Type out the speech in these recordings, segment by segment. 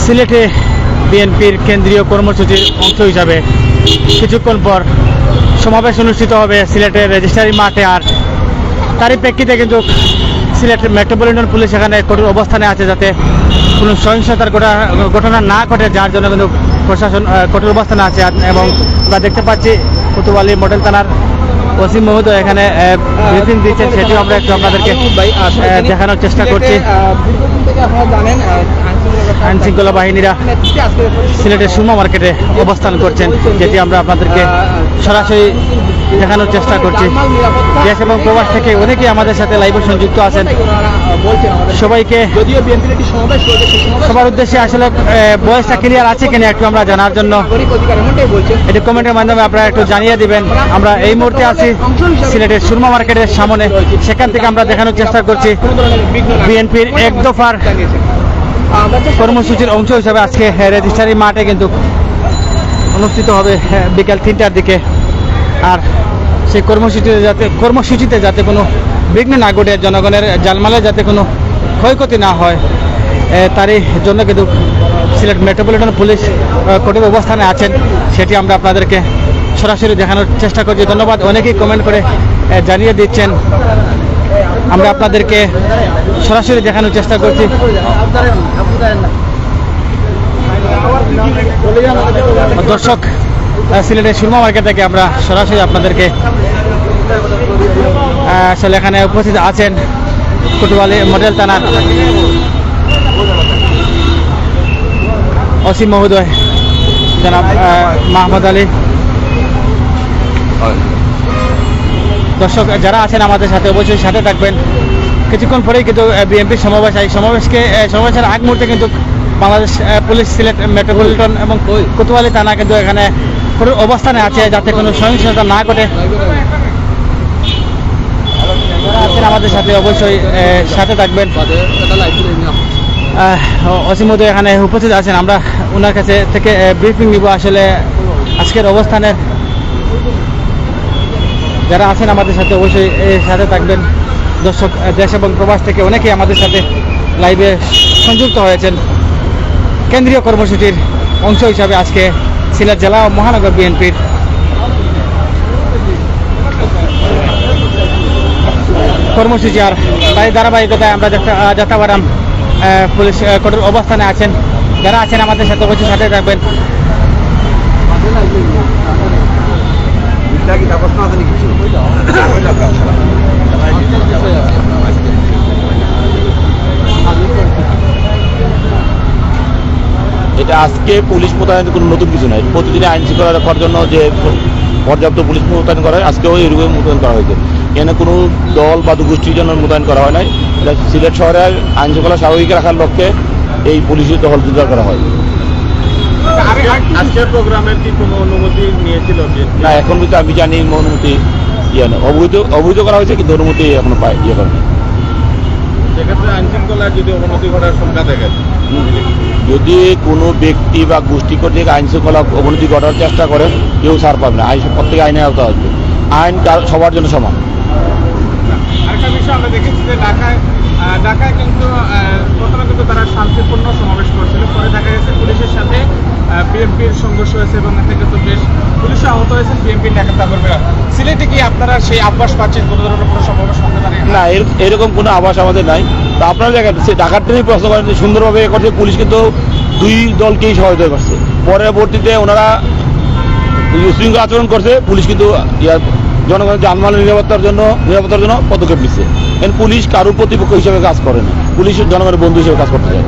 সিলেটে বিএনপির কেন্দ্রীয় কর্মসূচির অংশ হিসাবে কিছুক্ষণ পর সমাবেশ অনুষ্ঠিত হবে সিলেটের রেজিস্ট্রারি মাঠে। আর তারই প্রেক্ষিতে কিন্তু সিলেট মেট্রোপলিটন পুলিশ এখানে কঠোর অবস্থানে আছে যাতে কোনো সহিংসতার ঘটনা না ঘটে, যার জন্য কিন্তু প্রশাসন কঠোর অবস্থানে আছে। এবং আমরা দেখতে পাচ্ছি কোতোয়ালি মডেল থানার ওসি মহোদয় এখানে ব্রিফিং দিচ্ছেন, সেটিও আমরা একটু আপনাদেরকে দেখানোর চেষ্টা করছি। আইন শৃঙ্খলা বাহিনীরা সিলেটের সুরমা মার্কেটে অবস্থান করছেন, যেটি আমরা আপনাদেরকে সরাসরি দেখানোর চেষ্টা করছি। দেশ এবং প্রবাস থেকে অনেকেই আমাদের সাথে লাইভে সংযুক্ত আছেন। সবাইকে সবার উদ্দেশ্যে আসলে বয়সটা ক্লিয়ার আছে কিনা একটু আমরা জানার জন্য এটি কমেন্টের মাধ্যমে আপনারা একটু জানিয়ে দিবেন। আমরা এই মুহূর্তে আছি সিলেটের সুরমা মার্কেটের সামনে, সেখান থেকে আমরা দেখানোর চেষ্টা করছি বিএনপির এক দফার কর্মসূচির অংশ হিসাবে আজকে রেজিস্ট্রারি মাঠে কিন্তু অনুষ্ঠিত হবে বিকাল 3টার দিকে। আর সেই কর্মসূচিতে যাতে কোনো বিঘ্ন না ঘটে, জনগণের জানমালে যাতে কোনো ক্ষয়ক্ষতি না হয়, তারই জন্য কিন্তু সিলেট মেট্রোপলিটন পুলিশ কঠোর অবস্থানে আছেন, সেটি আমরা আপনাদেরকে সরাসরি দেখানোর চেষ্টা করছি। ধন্যবাদ, অনেকেই কমেন্ট করে জানিয়ে দিচ্ছেন, আমরা আপনাদেরকে সরাসরি দেখানোর চেষ্টা করছি। দর্শক, সিলেটের সুরমা মার্কেট থেকে আমরা সরাসরি আপনাদেরকে আসলে এখানে উপস্থিত আছেন কোতোয়ালি মডেল থানার ওসি মহোদয় জনাব মাহমুদ আলী। দর্শক যারা আছেন আমাদের সাথে অবশ্যই সাথে থাকবেন। কিছুক্ষণ পরেই কিন্তু বিএনপির সমাবেশ, এই সমাবেশের আগ মুহূর্তে কিন্তু বাংলাদেশ পুলিশ সিলেট মেট্রোপলিটন এবং কোতোয়ালি থানা কিন্তু এখানে অবস্থানে আছে যাতে কোনো সহিংসতা না ঘটে। আছেন আমাদের সাথে অবশ্যই সাথে থাকবেন। অসীমদয় এখানে উপস্থিত আছেন, আমরা ওনার কাছে থেকে ব্রিফিং নিব আসলে আজকের অবস্থানের। যারা আছেন আমাদের সাথে অবশ্যই সাথে থাকবেন। দর্শক দেশ এবং প্রবাস থেকে অনেকেই আমাদের সাথে লাইভে সংযুক্ত হয়েছেন কেন্দ্রীয় কর্মসূচির অংশ হিসাবে আজকে সিলেট জেলা ও মহানগর বিএনপির কর্মসূচি। আর তাই ধারাবাহিকতায় আমরা যাত্রাবাড়াম পুলিশ কঠোর অবস্থানে আছেন। যারা আছেন আমাদের সাথে অবশ্যই সাথে থাকবেন। এটা আজকে পুলিশ মোতায়েন কোনো নতুন কিছু নয়। প্রতিদিনে আইন শৃঙ্খলা রক্ষার জন্য যে পর্যাপ্ত পুলিশ মোতায়েন করা হয়, আজকেও এরকম মোতায়েন করা হয়েছে। এখানে কোনো দল বা গোষ্ঠীর জন্য মোতায়েন করা হয় নাই। সিলেট শহরের আইন শৃঙ্খলা স্বাভাবিক রাখার লক্ষ্যে এই পুলিশের টহল জোরদার করা হয়। আজকের প্রোগ্রামের কি কোনো অনুমতি নিয়েছিল? না, এখন কিন্তু আমি জানি অনুমতি অবৈধ করা হয়েছে, কিন্তু অনুমতি এখনো করেনি। সেক্ষেত্রে আইন শৃঙ্খলার যদি অবনতি ঘটার সংখ্যা দেখেন, যদি কোনো ব্যক্তি বা গোষ্ঠী কর্তৃক আইন শৃঙ্খলা অবনতি ঘটার চেষ্টা করেন, কেউ ছাড় পাবে না। প্রত্যেকে আইনে আওতা আসবে। আইন সবার জন্য সমান। আরেকটা বিষয় আমরা দেখেছি যে ঢাকায় কিন্তু প্রথমে কিন্তু তারা শান্তিপূর্ণ সমাবেশ করছিল, পরে দেখা গেছে পুলিশের সাথে বিএনপির সংঘর্ষ হয়েছে এবং এতে কিন্তু বেশ পুলিশও আহত হয়েছেন বিএনপির নেতা কর্মীরা। সিলেটে কি আপনারা সেই আভাস পাচ্ছেন কোনো ধরনের কোনো সমাবেশ করতে পারে? না, এরকম কোনো আভাস আমাদের নাই। তো আপনারা দেখেন সে ঢাকারটাই প্রশ্ন করেন যে সুন্দরভাবে করছে, পুলিশ কিন্তু দুই দলকেই সহায়তা করছে। পরবর্তীতে ওনারা উশৃঙ্খল আচরণ করছে, পুলিশ কিন্তু জনগণের জানমালের নিরাপত্তার জন্য পদক্ষেপ নিচ্ছে। এখন পুলিশ কারোর প্রতিপক্ষ হিসেবে কাজ করে না, পুলিশ জনগণের বন্ধু হিসেবে কাজ করতে চায়।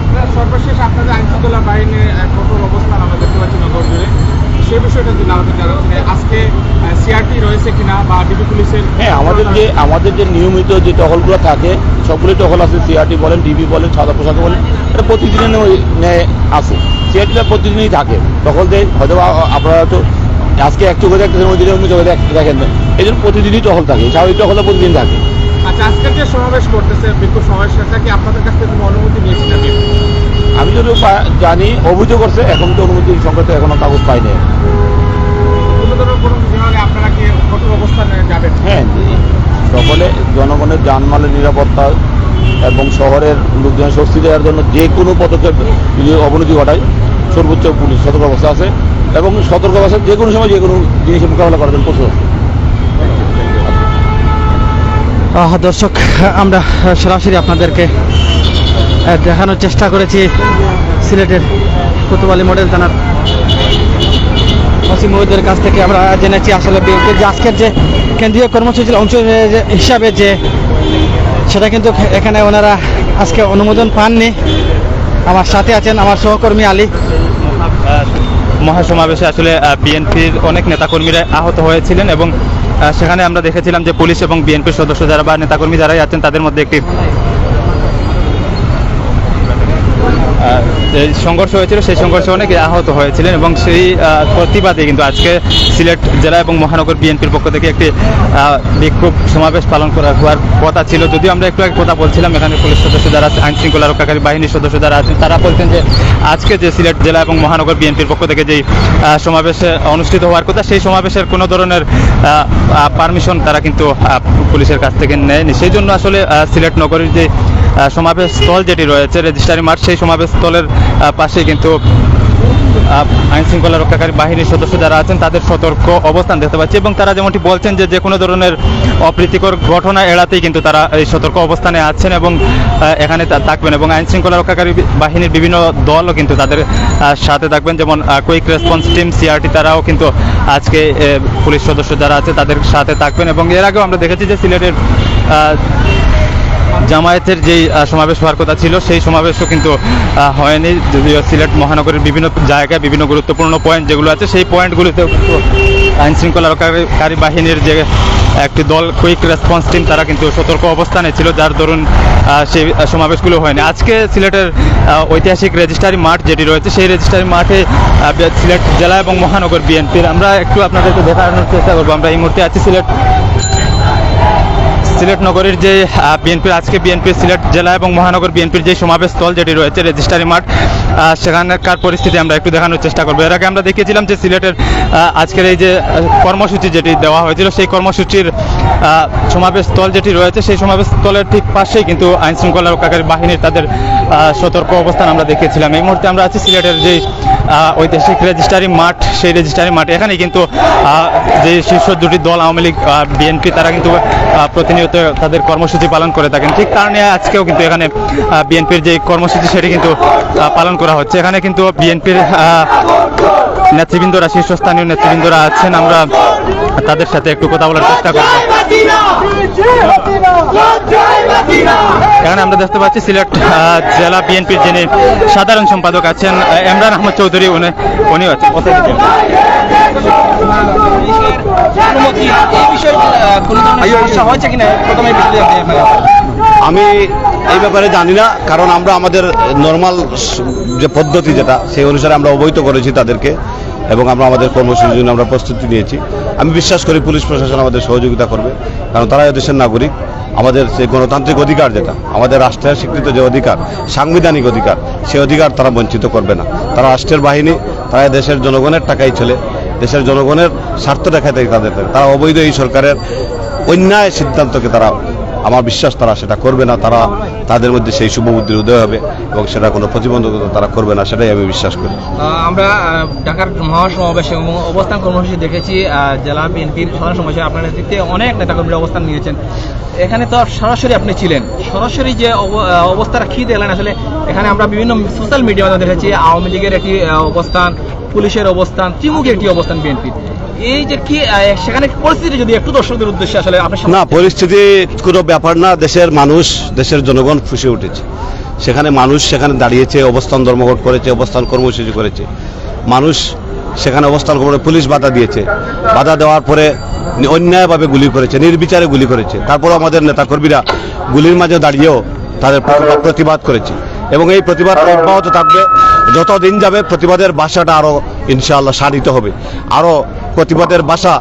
আপনার সর্বশেষ আপনাদের আইন শৃঙ্খলা বাহিনীর কঠোর অবস্থান আমরা দেখতে পাচ্ছি নগর জুড়ে, সেই বিষয়টা যদি আমাদের জানাচ্ছেন আজকে সিআরটি রয়েছে কিনা বা ডিবি পুলিশের? হ্যাঁ, আমাদের যে নিয়মিত যে টহলগুলো থাকে সবগুলোই টহল আছে। সিআরটি বলেন, ডিবি বলেন, সাদা পোশাক বলেন, এটা প্রতিদিনের ন্যায় আছে। সিআরটিটা প্রতিদিনই থাকে, টহল দেয়। হয়তো আপনারা তো আজকে এক চোখে দেখতেছেন, ওই দিনে অন্য চোখে দেখেন না। এই জন্য প্রতিদিনই টহল থাকে, স্বাভাবিক টহলটা প্রতিদিন থাকে। আচ্ছা, আজকের যে সমাবেশ করতেছে বিক্ষোভ সমাবেশ, সেটা কি আপনাদের কাছ থেকে কোনো অনুমতি নিয়েছিল? আমি যদি জানি অবৈধ করছে, এখন তো অনুমতি সংক্রান্ত এখনো কাগজ পাইনি। আপনারা কি কঠোর অবস্থানে যাবেন? হ্যাঁ, সকলে জনগণের জানমালের নিরাপত্তা এবং শহরের লোকজনের স্বস্তি দেওয়ার জন্য যে কোনো পদক্ষেপ যদি অবনতি ঘটায় সর্বোচ্চ পুলিশ সতর্ক অবস্থা আছে এবং সতর্ক অবস্থা যে কোনো সময় যে কোনো জিনিসের মোকাবেলা করার জন্য প্রস্তুত আছে। দর্শক, আমরা সরাসরি আপনাদেরকে দেখানোর চেষ্টা করেছি সিলেটের কোতোয়ালি মডেল থানার ওসি মহিউদ্দের কাছ থেকে। আমরা জেনেছি আসলে বিএনপির যে আজকের যে কেন্দ্রীয় কর্মসূচির অংশ হিসাবে যে সেটা কিন্তু এখানে ওনারা আজকে অনুমোদন পাননি। আমার সাথে আছেন আমার সহকর্মী আলী। মহাসমাবেশে আসলে বিএনপির অনেক নেতাকর্মীরা আহত হয়েছিলেন এবং সেখানে আমরা দেখেছিলাম যে পুলিশ এবং বিএনপির সদস্য যারা বা নেতাকর্মী যারাই আছেন তাদের মধ্যে একটি যে সংঘর্ষ হয়েছিল, সেই সংঘর্ষে অনেকে আহত হয়েছিলেন এবং সেই প্রতিবাদে কিন্তু আজকে সিলেট জেলা এবং মহানগর বিএনপির পক্ষ থেকে একটি বিক্ষোভ সমাবেশ পালন করা হওয়ার কথা ছিল। যদিও আমরা একটু আগে কথা বলছিলাম, এখানে পুলিশ সদস্য যারা আছে, আইন শৃঙ্খলা রক্ষাকারী বাহিনীর সদস্য যারা আছেন, তারা বলছেন যে আজকে যে সিলেট জেলা এবং মহানগর বিএনপির পক্ষ থেকে যেই সমাবেশ অনুষ্ঠিত হওয়ার কথা, সেই সমাবেশের কোনো ধরনের পারমিশন তারা কিন্তু পুলিশের কাছ থেকে নেয়নি। সেই জন্য আসলে সিলেট নগরীর যে সমাবেশ স্থল যেটি রয়েছে রেজিস্ট্রারি মাঠ, সেই সমাবেশ স্থলের পাশে কিন্তু আইন শৃঙ্খলা রক্ষাকারী বাহিনীর সদস্য যারা আছেন তাদের সতর্ক অবস্থান দেখতে পাচ্ছি এবং তারা যেমনটি বলছেন যে যে কোনো ধরনের অপ্রীতিকর ঘটনা এড়াতেই কিন্তু তারা এই সতর্ক অবস্থানে আছেন এবং এখানে থাকবেন এবং আইন শৃঙ্খলা রক্ষাকারী বাহিনীর বিভিন্ন দলও কিন্তু তাদের সাথে থাকবেন, যেমন কুইক রেসপন্স টিম সিআরটি, তারাও কিন্তু আজকে পুলিশ সদস্য যারা আছে তাদের সাথে থাকবেন। এবং এর আগেও আমরা দেখেছি যে সিলেটের জামায়াতের যেই সমাবেশ হওয়ার কথা ছিল সেই সমাবেশও কিন্তু হয়নি, যদিও সিলেট মহানগরের বিভিন্ন জায়গায় বিভিন্ন গুরুত্বপূর্ণ পয়েন্ট যেগুলো আছে সেই পয়েন্টগুলোতে আইন শৃঙ্খলা রক্ষাকারী বাহিনীর যে একটি দল কুইক রেসপন্স টিম তারা কিন্তু সতর্ক অবস্থানে ছিল, যার দরুন সেই সমাবেশগুলো হয়নি। আজকে সিলেটের ঐতিহাসিক রেজিস্ট্রারি মাঠ যেটি রয়েছে সেই রেজিস্ট্রারি মাঠে সিলেট জেলা এবং মহানগর বিএনপির আমরা একটু আপনাদেরকে দেখানোর চেষ্টা করবো। আমরা এই মুহূর্তে আছি সিলেট নগরীর যে বিএনপির আজকে বিএনপির সিলেট জেলা এবং মহানগর বিএনপির যে সমাবেশ স্থল যেটি রয়েছে রেজিস্ট্রারি মাঠ, সেখানকার পরিস্থিতি আমরা একটু দেখানোর চেষ্টা করবো। এর আগে আমরা দেখিয়েছিলাম যে সিলেটের আজকের এই যে কর্মসূচি যেটি দেওয়া হয়েছিল সেই কর্মসূচির সমাবেশ স্থল যেটি রয়েছে সেই সমাবেশ স্থলের ঠিক পাশেই কিন্তু আইন শৃঙ্খলা রক্ষাকারী বাহিনীর তাদের সতর্ক অবস্থান আমরা দেখিয়েছিলাম। এই মুহূর্তে আমরা আছি সিলেটের যে ঐতিহাসিক রেজিস্ট্রারি মাঠ, সেই রেজিস্ট্রারি মাঠ। এখানে কিন্তু যে শীর্ষ দুটি দল আওয়ামী লীগ বিএনপি তারা কিন্তু প্রতিনিয়ত তাদের কর্মসূচি পালন করে থাকেন। ঠিক কারণে আজকেও কিন্তু এখানে বিএনপির যে কর্মসূচি সেটি কিন্তু পালন করা হচ্ছে। এখানে কিন্তু বিএনপির নেতৃবৃন্দরা, শীর্ষস্থানীয় নেতৃবৃন্দরা আছেন, আমরা তাদের সাথে একটু কথা বলার চেষ্টা করব। এখানে আমরা দেখতে পাচ্ছি সিলেট জেলা বিএনপির যিনি সাধারণ সম্পাদক আছেন ইমরান আহমদ চৌধুরী, উনিও আছেন। আমি এই ব্যাপারে জানি না, কারণ আমরা আমাদের নর্মাল যে পদ্ধতি যেটা সেই অনুসারে আমরা অবহিত করেছি তাদেরকে এবং আমরা আমাদের কর্মসূচির জন্য আমরা প্রস্তুতি নিয়েছি। আমি বিশ্বাস করি পুলিশ প্রশাসন আমাদের সহযোগিতা করবে, কারণ তারা দেশের নাগরিক। আমাদের যে গণতান্ত্রিক অধিকার যেটা আমাদের রাষ্ট্রের স্বীকৃত যে অধিকার, সাংবিধানিক অধিকার, সেই অধিকার তারা বঞ্চিত করবে না। তারা রাষ্ট্রের বাহিনী, তারা দেশের জনগণের টাকাই চলে, দেশের জনগণের স্বার্থ দেখাতে তারা অবৈধ এই সরকারের অন্যায় সিদ্ধান্তকে তারা, আমার বিশ্বাস তারা সেটা করবে না। তারা তাদের মধ্যে সেই শুভবুদ্ধির উদয় হবে এবং সেটা কোনো প্রতিবন্ধকতা তারা করবে না, সেটাই আমি বিশ্বাস করি। আমরা ঢাকার মহাসমাবেশে এবং অবস্থান কর্মসূচি দেখেছি জেলা বিএনপির সাধারণ সমাবেশে আপনার নেতৃত্বে অনেক নেতাকর্মীরা অবস্থান নিয়েছেন। এখানে তো সরাসরি আপনি ছিলেন, সরাসরি যে অবস্থাটা কি দেখলেন আসলে? এখানে আমরা বিভিন্ন সোশ্যাল মিডিয়ার মধ্যে দেখেছি আওয়ামী লীগের একটি অবস্থান, পুলিশের অবস্থান, ত্রিমুখী একটি অবস্থান বিএনপির। এই যে কি সেখানে পরিস্থিতি যদি একটু দর্শকদের উদ্দেশ্যে আসলে আপনার না, পরিস্থিতি কোনো ব্যাপার না। দেশের মানুষ, দেশের জনগণ ফুসে উঠেছে। সেখানে মানুষ সেখানে দাঁড়িয়েছে, অবস্থান ধর্মঘট করেছে, অবস্থান কর্মসূচি করেছে। মানুষ সেখানে অবস্থান করে, পুলিশ বাধা দিয়েছে। বাধা দেওয়ার পরে অন্যায়ভাবে গুলি করেছে, নির্বিচারে গুলি করেছে। তারপর আমাদের নেতাকর্মীরা গুলির মাঝে দাঁড়িয়েও তাদের প্রতিবাদ করেছে এবং এই প্রতিবাদ অব্যাহত থাকবে। যত দিন যাবে প্রতিবাদের ভাষাটা আরও ইনশাআল্লাহ শানিত হবে, আরও প্রতিবাদের ভাষা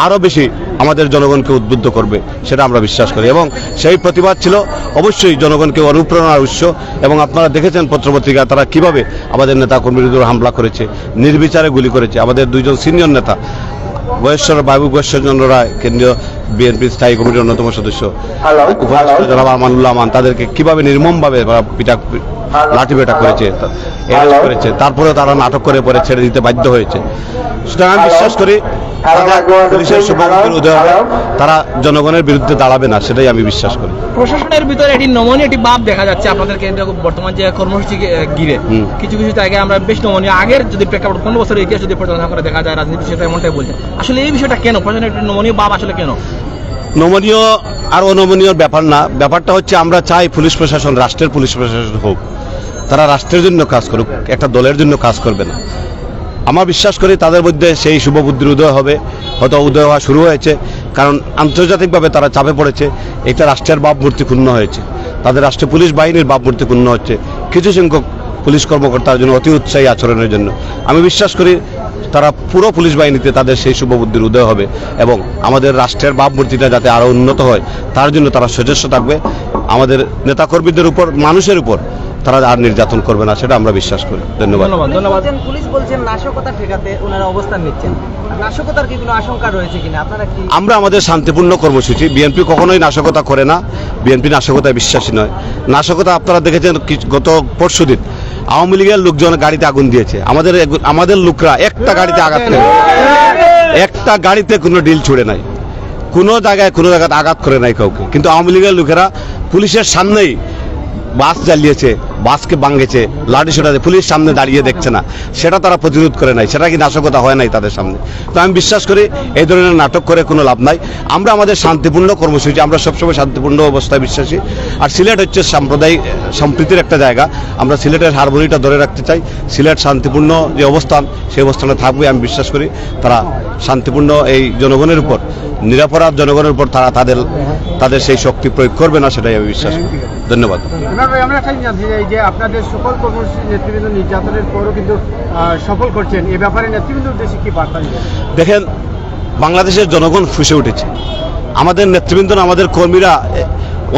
আরও বেশি আমাদের জনগণকে উদ্বুদ্ধ করবে, সেটা আমরা বিশ্বাস করি। এবং সেই প্রতিবাদ ছিল অবশ্যই জনগণকে অনুপ্রেরণার উৎস। এবং আপনারা দেখেছেন পত্রপত্রিকা তারা কিভাবে আমাদের নেতাকর্মীদের উপর হামলা করেছে, নির্বিচারে গুলি করেছে। আমাদের দুইজন সিনিয়র নেতা বাবু গয়েশ্বরচন্দ্র রায় কেন্দ্রীয় বিএনপি স্থায়ী কমিটির অন্যতম সদস্য, উপদেষ্টা জনাব আমানুল্লাহ আমান, তাদেরকে কিভাবে নির্মমভাবে লাঠিপেটা করেছে, অ্যারেস্ট করেছে, তারপরেও তারা নাটক করে পরে ছেড়ে দিতে বাধ্য হয়েছে। সুতরাং আমি বিশ্বাস করি পুলিশের শুভবুদ্ধির উদয় হবে, তারা জনগণের বিরুদ্ধে দাঁড়াবে না, সেটাই আমি বিশ্বাস করি। প্রশাসনের ভিতরে এটি নমনীয় একটি ভাব দেখা যাচ্ছে আপনাদের কেন্দ্রীয় বর্তমান যে কর্মসূচি ঘিরে। কিছু কিছু জায়গায় আমরা বেশ নমনীয়, আগের যদি প্রেক্ষাপট 15 বছরের ইতিহাস যদি পর্যালোচনা করে দেখা যায়, রাজনীতি বিষয়টা এমনটাই বলছে। আসলে এই বিষয়টা কেন প্রশাসনের একটি নমনীয় ভাব আসলে কেন? নমনীয় আর অনমনীয় ব্যাপার না, ব্যাপারটা হচ্ছে আমরা চাই পুলিশ প্রশাসন রাষ্ট্রের পুলিশ প্রশাসন হোক, তারা রাষ্ট্রের জন্য কাজ করুক, একটা দলের জন্য কাজ করবে না। আমার বিশ্বাস করি তাদের মধ্যে সেই শুভবুদ্ধির উদয় হবে, হয়তো উদয় হওয়া শুরু হয়েছে, কারণ আন্তর্জাতিকভাবে তারা চাপে পড়েছে, এটা রাষ্ট্রের ভাবমূর্তি ক্ষুণ্ণ হয়েছে, তাদের রাষ্ট্রীয় পুলিশ বাহিনীর ভাবমূর্তি ক্ষুণ্ণ হচ্ছে কিছু সংখ্যক পুলিশ কর্মকর্তার জন্য, অতি উৎসাহী আচরণের জন্য। আমি বিশ্বাস করি তারা পুরো পুলিশ বাহিনীতে তাদের সেই শুভবুদ্ধির উদয় হবে এবং আমাদের রাষ্ট্রের ভাবমূর্তিটা যাতে আরও উন্নত হয় তার জন্য তারা সচেষ্ট থাকবে। আমাদের নেতাকর্মীদের উপর, মানুষের উপর তারা আর নির্যাতন করবে না, সেটা আমরা বিশ্বাস করি। ধন্যবাদ। ধন্যবাদ। পুলিশ বলছেন নাশকতা ঠেকাতে ওনারা অবস্থান নিচ্ছেন, নাশকতার কি কোনো আশঙ্কা রয়েছে কিনা আপনারা কি? আমরা আমাদের শান্তিপূর্ণ কর্মসূচি, বিএনপি কখনোই নাশকতা করে না, বিএনপি নাশকতায় বিশ্বাসী নয়। নাশকতা আপনারা দেখেছেন গত পরশুদিন আওয়ামী লীগের লোকজন গাড়িতে আগুন দিয়েছে, আমাদের লোকরা একটা গাড়িতে আঘাত করে, একটা গাড়িতে কোনো ডিল ছুড়ে নাই, কোনো জায়গায় আঘাত করে নাই কাউকে, কিন্তু আওয়ামী লীগের লোকেরা পুলিশের সামনেই বাস জ্বালিয়েছে, বাসকে ভাঙেছে, লাঠি সোটাতে, পুলিশ সামনে দাঁড়িয়ে দেখছে না, সেটা তারা প্রতিরোধ করে নাই, সেটা কি নাশকতা হয় নাই তাদের সামনে? তো আমি বিশ্বাস করি এই ধরনের নাটক করে কোনো লাভ নাই। আমরা আমাদের শান্তিপূর্ণ কর্মসূচি, আমরা সবসময় শান্তিপূর্ণ অবস্থায় বিশ্বাসী। আর সিলেট হচ্ছে সাম্প্রদায়িক সম্প্রীতির একটা জায়গা, আমরা সিলেটের হারমোনিটা ধরে রাখতে চাই। সিলেট শান্তিপূর্ণ যে অবস্থান, সেই অবস্থানে থাকবে। আমি বিশ্বাস করি তারা শান্তিপূর্ণ এই জনগণের উপর, নিরাপরাধ জনগণের উপর তারা তাদের সেই শক্তি প্রয়োগ করবে না, সেটাই আমি বিশ্বাস করি। ধন্যবাদ। আমরা একটা জিনিস জানতে চাই যে আপনাদের সকল কর্মসূচি নেতৃবৃন্দ নির্যাতনের পরও কিন্তু সফল করছেন, এ ব্যাপারে নেতৃবৃন্দের উদ্দেশ্যে কি বার্তা দিবেন? দেখেন, বাংলাদেশের জনগণ ফুঁসে উঠেছে, আমাদের নেতৃবৃন্দ, আমাদের কর্মীরা,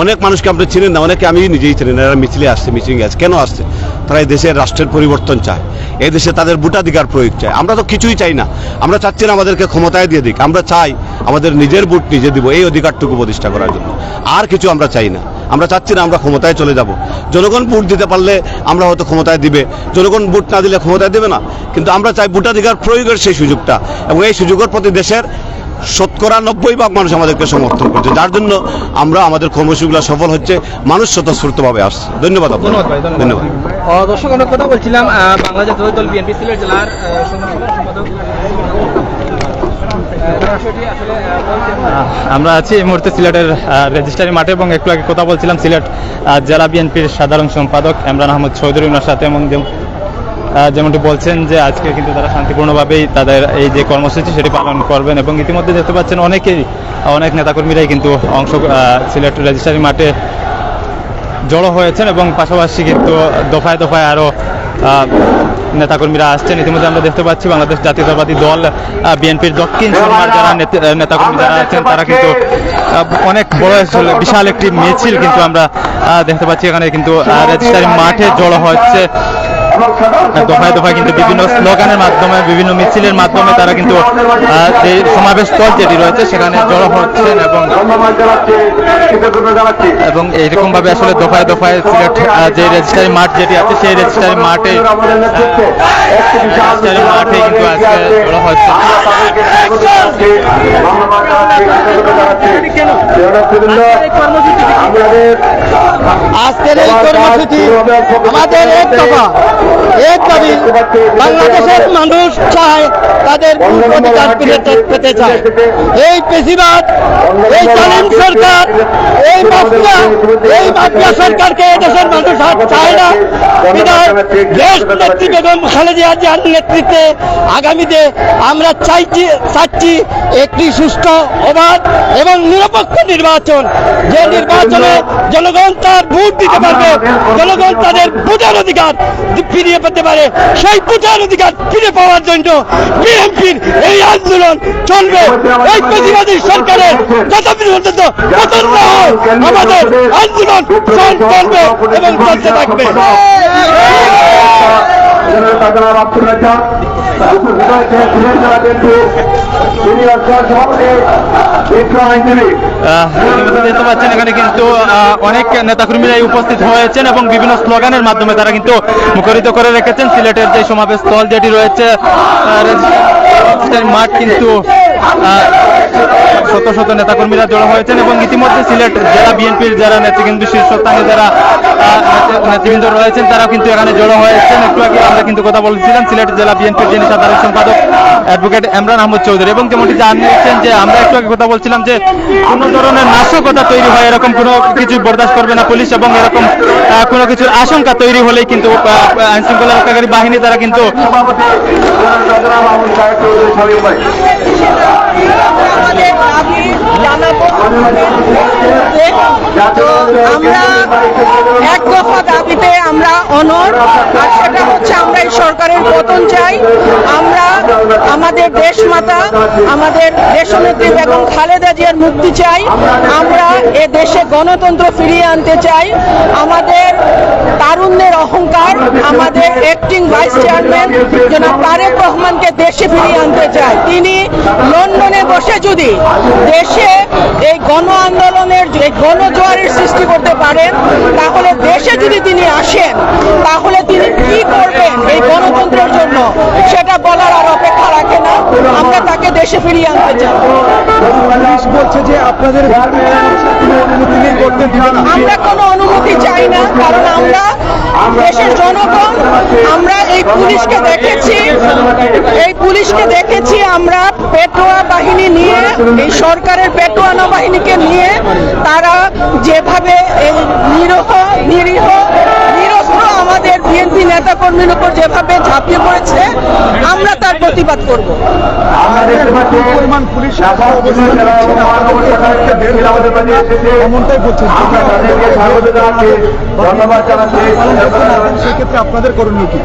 অনেক মানুষকে আপনি চিনেন না, অনেকে আমি নিজেই চিনি না, এরা মিছিলে আসছে, মিটিংয়ে আসছে, কেন আসছে? তারা এই দেশের রাষ্ট্রের পরিবর্তন চায়, এই দেশে তাদের ভোটাধিকার প্রয়োগ চায়। আমরা তো কিছুই চাই না, আমরা চাচ্ছি না আমাদেরকে ক্ষমতায় দিয়ে দিক, আমরা চাই আমাদের নিজের ভোট নিজে দিব, এই অধিকারটুকু প্রতিষ্ঠা করার জন্য। আর কিছু আমরা চাই না, আমরা চাচ্ছি না আমরা ক্ষমতায় চলে যাব। জনগণ ভোট দিতে পারলে আমরা হয়তো ক্ষমতায় দিবে, জনগণ ভোট না দিলে ক্ষমতায় দেবে না, কিন্তু আমরা চাই ভোটাধিকার প্রয়োগের সেই সুযোগটা, এবং এই সুযোগের প্রতি দেশের 90% মানুষ আমাদেরকে সমর্থন করছে, যার জন্য আমরা আমাদের কর্মসূচিগুলো সফল হচ্ছে, মানুষ স্বতঃস্ফূর্তভাবে আসছে। ধন্যবাদ। ধন্যবাদ ভাই, ধন্যবাদ। দর্শক, আমরা কথা বলছিলাম বাংলাদেশ জাতীয় দল বিএনপি সিলেট জেলার সম্পাদক। আমরা আছি এই মুহূর্তে সিলেটের রেজিস্ট্রারি মাঠে এবং একটু আগে কথা বলছিলাম সিলেট জেলা বিএনপির সাধারণ সম্পাদক ইমরান আহমদ চৌধুরী, ওনার সাথে। এবং যেমনটি বলছেন যে আজকে কিন্তু তারা শান্তিপূর্ণভাবেই তাদের এই যে কর্মসূচি সেটি পালন করবেন, এবং ইতিমধ্যে দেখতে পাচ্ছেন অনেক নেতাকর্মীরাই কিন্তু সিলেট রেজিস্ট্রারি মাঠে জড়ো হয়েছেন, এবং পাশাপাশি কিন্তু দফায় দফায় আরও নেতাকর্মীরা আসছেন। ইতিমধ্যে আমরা দেখতে পাচ্ছি বাংলাদেশ জাতীয়তাবাদী দল বিএনপির দক্ষিণ সুরমার যারা নেতাকর্মী যারা আছেন তারা কিন্তু অনেক বড় বিশাল একটি মিছিল কিন্তু আমরা দেখতে পাচ্ছি এখানে কিন্তু রেজিস্ট্রারি মাঠে জড়ো হচ্ছে। দফায় দফায় কিন্তু বিভিন্ন স্লোগানের মাধ্যমে, বিভিন্ন মিছিলের মাধ্যমে তারা কিন্তু যে সমাবেশ স্থল যেটি রয়েছে সেখানে জড়ো হচ্ছেন, এবং এইরকম ভাবে আসলে দফায় দফায় সিলেট যে রেজিস্ট্রারি মাঠ যেটি আছে সেই রেজিস্ট্রারি মাঠে কিন্তু আজকে জড়ো হচ্ছে। আজকের এই কর্মসূচি আমাদের এক দাবি, বাংলাদেশের মানুষ চায় তাদের অধিকার পেতে চায়। এই পেশিবাদ, এই জালিম সরকার, এই মাফিয়া সরকারকে দেশের মানুষ আর চায় না। দেশ নেত্রী বেগম খালেদা জিয়ার নেতৃত্বে আগামীতে আমরা চাচ্ছি একটি সুষ্ঠু, অবাধ এবং নিরপেক্ষ নির্বাচন, যে নির্বাচনে জনগণ তার ভোট দিতে পারবে, জনগণ তাদের ভোটার অধিকার ফিরিয়ে পেতে পারে। সেই ভোটার অধিকার ফিরে পাওয়ার জন্য বিএনপির এই আন্দোলন চলবে। এই প্রতিবাদী সরকারের যতদিন পর্যন্ত পতন না হয় আমাদের আন্দোলন চলবে এবং চলতে থাকবে। দেখতে পাচ্ছেন এখানে কিন্তু অনেক নেতাকর্মীরাই উপস্থিত হয়েছেন এবং বিভিন্ন স্লোগানের মাধ্যমে তারা কিন্তু মুখরিত করে রেখেছেন সিলেটের যে সমাবেশ স্থল যেটি রয়েছে রেজিস্ট্রারি মাঠ কিন্তু শত শত নেতাকর্মীরা জড়ো হয়েছেন এবং ইতিমধ্যে সিলেট জেলা বিএনপির যারা নেতৃবৃন্দ শীর্ষস্থানীয় যারা নেতৃবৃন্দ রয়েছেন তারা কিন্তু এখানে জড়ো হয়েছেন। একটু আগে আমরা কিন্তু কথা বলছিলাম সিলেট জেলা বিএনপির যিনি সাধারণ সম্পাদক অ্যাডভোকেট ইমরান আহমদ চৌধুরী এবং যেমনটি জানিয়েছেন যে আমরা একটু আগে কথা বলছিলাম যে কোনো ধরনের নাশকতা তৈরি হয় এরকম কোনো কিছু বরদাস্ত করবে না পুলিশ এবং এরকম কোনো কিছুর আশঙ্কা তৈরি হলেই কিন্তু আইন শৃঙ্খলা রক্ষাকারী বাহিনী তারা কিন্তু আমাদের দাবি জানাবো। তো আমরা এক দফা দাবিতে আমরা অনড়, আর সেটা হচ্ছে আমরা এই সরকারের পতন চাই। আমরা আমাদের দেশমাতা আমাদের দেশনেত্রী বেগম খালেদা জিয়ার মুক্তি চাই। আমরা এ দেশে গণতন্ত্র ফিরিয়ে আনতে চাই। আমাদের তারুণ্যের অহংকার আমাদের অ্যাক্টিং ভাইস চেয়ারম্যান জনাব তারেক রহমানকে দেশে ফিরিয়ে আনতে চাই। তিনি লন্ডনে বসে যদি দেশে এই গণ আন্দোলনের এই গণজোয়ারের সৃষ্টি করতে পারেন, তাহলে দেশে যদি তিনি আসেন তাহলে তিনি কি করবেন এই গণতন্ত্রের জন্য সেটা বলার আর অপেক্ষা রাখে না। আমরা তাকে দেশে ফিরিয়ে আনতে চাই। বলছে যে আপনাদের আমরা কোনো অনুমতি চাই না, কারণ আমরা দেশের জনগণ। আমরা এই পুলিশকে দেখেছি আমরা পেটোয়া বাহিনী নিয়ে, এই সরকারের পেটোয়া বাহিনীকে নিয়ে তারা যেভাবে এই নিরীহ নিরস্ত্র আমাদের বিএনপি নেতা কর্মীর উপর যেভাবে ঝাঁপিয়ে পড়েছে, আমরা তার প্রতিবাদ করব। আপনাদের করণীয় কি?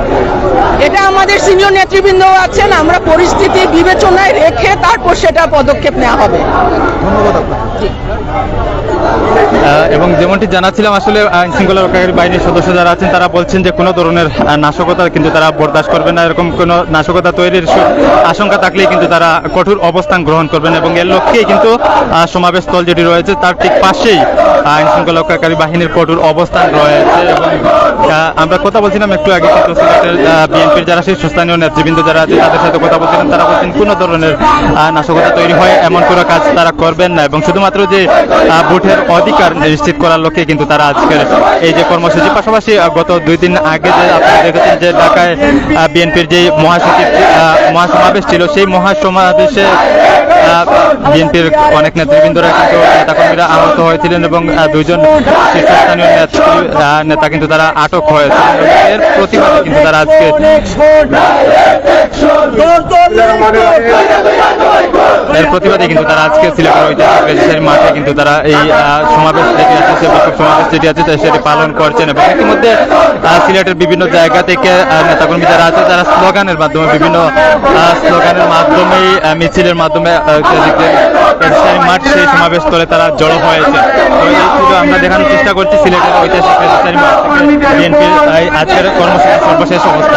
এটা আমাদের সিনিয়র নেতৃবৃন্দ আছেন, আমরা পরিস্থিতি বিবেচনায় রেখে তারপর সেটা পদক্ষেপ নেওয়া হবে। ধন্যবাদ আপনাকে। এবং যেমনটি জানাচ্ছিলাম আসলে আইন শৃঙ্খলা রক্ষাকারী বাহিনীর সদস্য যারা আছেন তারা বলছেন যে কোনো ধরনের নাশকতা কিন্তু তারা বরদাস্ত করবেন না। এরকম কোনো নাশকতা তৈরির আশঙ্কা থাকলেই কিন্তু তারা কঠোর অবস্থান গ্রহণ করবেন এবং এর লক্ষ্যেই কিন্তু সমাবেশ স্থল যেটি রয়েছে তার ঠিক পাশেই আইন শৃঙ্খলা রক্ষাকারী বাহিনীর কঠোর অবস্থান রয়েছে। এবং আমরা কথা বলছিলাম একটু আগে কিন্তু সিলেটের বিএনপির যারা শীর্ষস্থানীয় নেতৃবৃন্দ যারা আছে তাদের সাথে কথা বলছিলাম, তারা বলছেন কোনো ধরনের নাশকতা তৈরি হয় এমন কোনো কাজ তারা করবেন না এবং শুধুমাত্র যে ভোটের অধিকার নিশ্চিত করার লক্ষ্যে কিন্তু তারা আজকের এই যে কর্মসূচি। পাশাপাশি গত 2 দিন আগে যে আপনারা দেখেছেন যে ঢাকায় বিএনপির যে মহাসমাবেশ ছিল, সেই মহাসমাবেশে বিএনপির অনেক নেতৃবৃন্দরা কিন্তু নেতাকর্মীরা আহত হয়েছিলেন এবং 2 জন শীর্ষস্থানীয় নেতা কিন্তু তারা আটক হয়েছে। এর প্রতিবাদে কিন্তু তারা আজকে সিলেটের ঐতিহাসিক রেজিস্ট্রারি মাঠে কিন্তু তারা এই সমাবেশ যেটি আছে সে বিক্ষোভ সমাবেশ যেটি আছে সেটি পালন করছেন এবং ইতিমধ্যে সিলেটের বিভিন্ন জায়গা থেকে নেতাকর্মী যারা আছে তারা স্লোগানের মাধ্যমেই মিছিলের মাধ্যমে রেজিস্ট্রারি মাঠ সেই সমাবেশ স্থলে তারা জড়ো হয়েছে। আমরা দেখানোর চেষ্টা করছি সিলেটের ঐতিহাসিক রেজিস্ট্রারি মাঠ থেকে বিএনপির আজকের কর্মসূচির সর্বশেষ অবস্থা।